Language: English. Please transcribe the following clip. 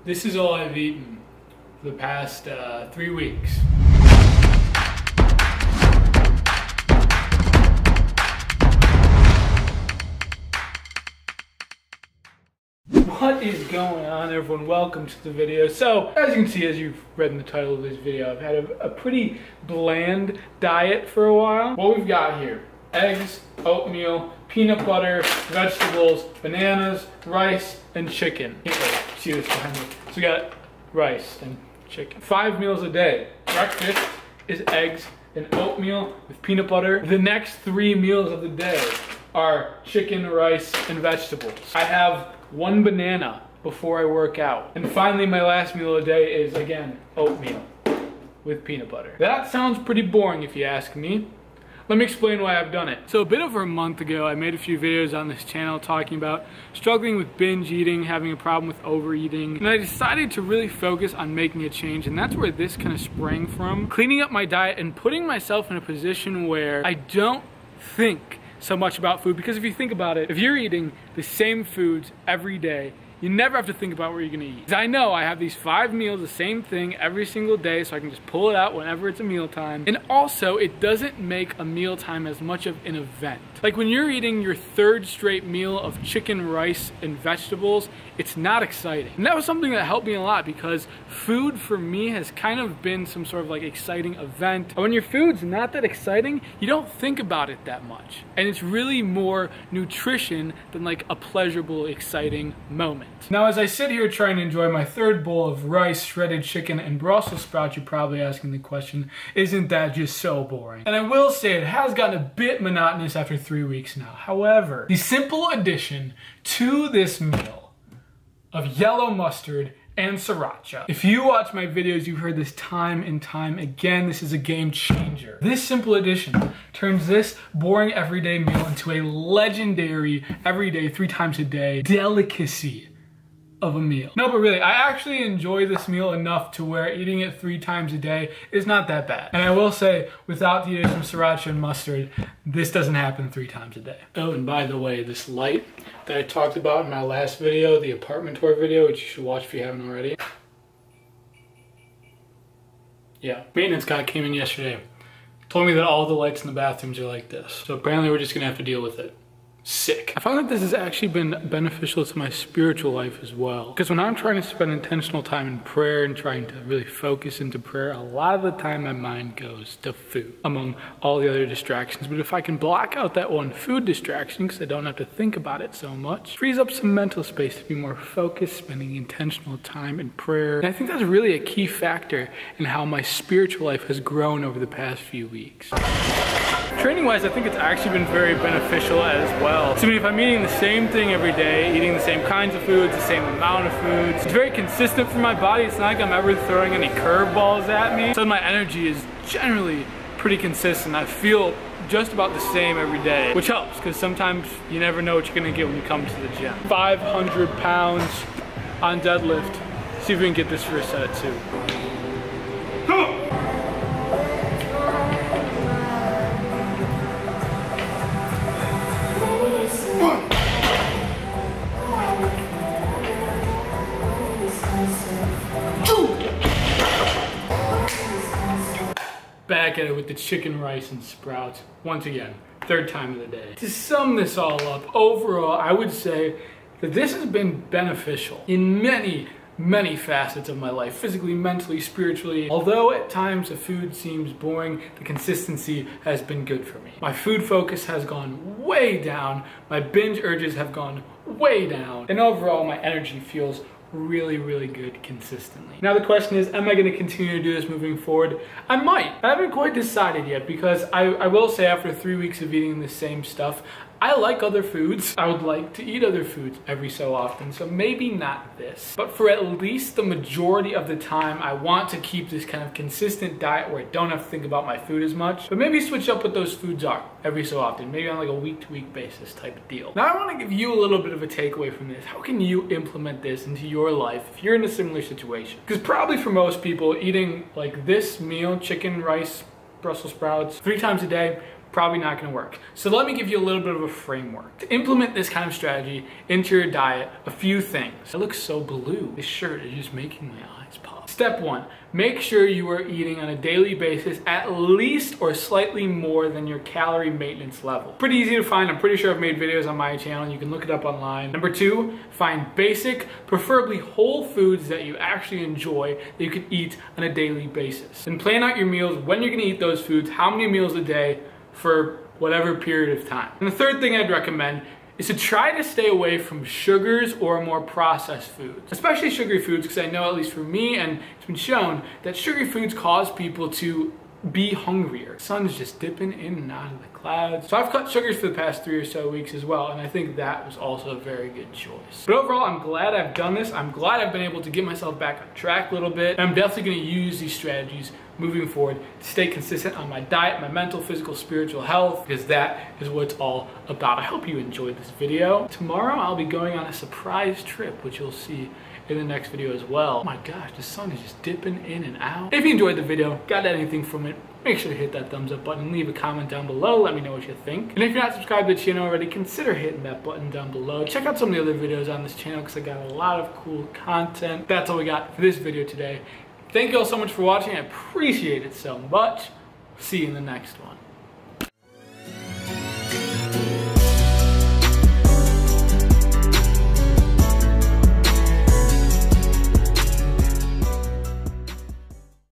This is all I've eaten for the past 3 weeks. What is going on, everyone? Welcome to the video. So, as you can see, as you've read in the title of this video, I've had a pretty bland diet for a while. What we've got here: eggs, oatmeal, peanut butter, vegetables, bananas, rice, and chicken. See this behind me? So we got rice and chicken. 5 meals a day. Breakfast is eggs and oatmeal with peanut butter. The next 3 meals of the day are chicken, rice, and vegetables. I have 1 banana before I work out. And finally, my last meal of the day is, again, oatmeal with peanut butter. That sounds pretty boring if you ask me. Let me explain why I've done it. So a bit over a month ago, I made a few videos on this channel talking about struggling with binge eating, having a problem with overeating, and I decided to really focus on making a change, and that's where this kind of sprang from. Cleaning up my diet and putting myself in a position where I don't think so much about food, because if you think about it, if you're eating the same foods every day, you never have to think about what you're gonna eat. I know I have these 5 meals, the same thing every single day, so I can just pull it out whenever it's a mealtime. And also, it doesn't make a mealtime as much of an event. Like when you're eating your 3rd straight meal of chicken, rice, and vegetables, it's not exciting. And that was something that helped me a lot, because food for me has kind of been some sort of like exciting event. And when your food's not that exciting, you don't think about it that much. And it's really more nutrition than like a pleasurable, exciting moment. Now, as I sit here trying to enjoy my 3rd bowl of rice, shredded chicken, and Brussels sprouts, you're probably asking the question, isn't that just so boring? And I will say it has gotten a bit monotonous after 3 weeks now. However, the simple addition to this meal of yellow mustard and sriracha. If you watch my videos, you've heard this time and time again. This is a game changer. This simple addition turns this boring everyday meal into a legendary, everyday, 3 times a day delicacy of a meal. No, but really, I actually enjoy this meal enough to where eating it 3 times a day is not that bad. And I will say, without the addition of sriracha and mustard, this doesn't happen 3 times a day. Oh, and by the way, this light that I talked about in my last video, the apartment tour video, which you should watch if you haven't already. Yeah, maintenance guy came in yesterday, told me that all the lights in the bathrooms are like this. So apparently we're just gonna have to deal with it. Sick. I found that this has actually been beneficial to my spiritual life as well. Because when I'm trying to spend intentional time in prayer and trying to really focus into prayer, a lot of the time my mind goes to food, among all the other distractions. But if I can block out that one food distraction, because I don't have to think about it so much, it frees up some mental space to be more focused, spending intentional time in prayer. And I think that's really a key factor in how my spiritual life has grown over the past few weeks. Training-wise, I think it's actually been very beneficial as well. So I mean, if I'm eating the same thing every day, eating the same kinds of foods, the same amount of foods, it's very consistent for my body. It's not like I'm ever throwing any curveballs at me. So my energy is generally pretty consistent. I feel just about the same every day, which helps, because sometimes you never know what you're gonna get when you come to the gym. 500 pounds on deadlift. See if we can get this for a set of 2. Come on! Back at it with the chicken, rice, and sprouts. Once again, 3rd time of the day. To sum this all up, overall, I would say that this has been beneficial in many facets of my life, physically, mentally, spiritually. Although at times the food seems boring, the consistency has been good for me. My food focus has gone way down, my binge urges have gone way down, and overall my energy feels really good consistently. Now the question is, am I going to continue to do this moving forward? I might. I haven't quite decided yet, because I will say after 3 weeks of eating the same stuff, I like other foods. I would like to eat other foods every so often, so maybe not this. But for at least the majority of the time, I want to keep this kind of consistent diet where I don't have to think about my food as much, but maybe switch up what those foods are every so often, maybe on like a week-to-week basis type of deal. Now I want to give you a little bit of a takeaway from this. How can you implement this into your life if you're in a similar situation? Because probably for most people, eating like this meal, chicken, rice, Brussels sprouts, 3 times a day, probably not going to work. So let me give you a little bit of a framework. To implement this kind of strategy into your diet, a few things. It looks so blue. This shirt is just making my eyes pop. Step 1, make sure you are eating on a daily basis at least or slightly more than your calorie maintenance level. Pretty easy to find. I'm pretty sure I've made videos on my channel. You can look it up online. Number 2, find basic, preferably whole foods that you actually enjoy that you can eat on a daily basis. And plan out your meals, when you're going to eat those foods, how many meals a day for whatever period of time. And the third thing I'd recommend is to try to stay away from sugars or more processed foods, especially sugary foods, because I know, at least for me, and it's been shown that sugary foods cause people to be hungrier. The sun's just dipping in and out of the clouds. So I've cut sugars for the past 3 or so weeks as well, and I think that was also a very good choice. But overall, I'm glad I've done this. I'm glad I've been able to get myself back on track a little bit. And I'm definitely going to use these strategies moving forward to stay consistent on my diet, my mental, physical, spiritual health, because that is what it's all about. I hope you enjoyed this video. Tomorrow, I'll be going on a surprise trip, which you'll see in the next video as well. Oh my gosh, the sun is just dipping in and out. If you enjoyed the video, got anything from it, make sure to hit that thumbs up button and leave a comment down below. Let me know what you think. And if you're not subscribed to the channel already, consider hitting that button down below. Check out some of the other videos on this channel because I got a lot of cool content. That's all we got for this video today. Thank you all so much for watching. I appreciate it so much. See you in the next one.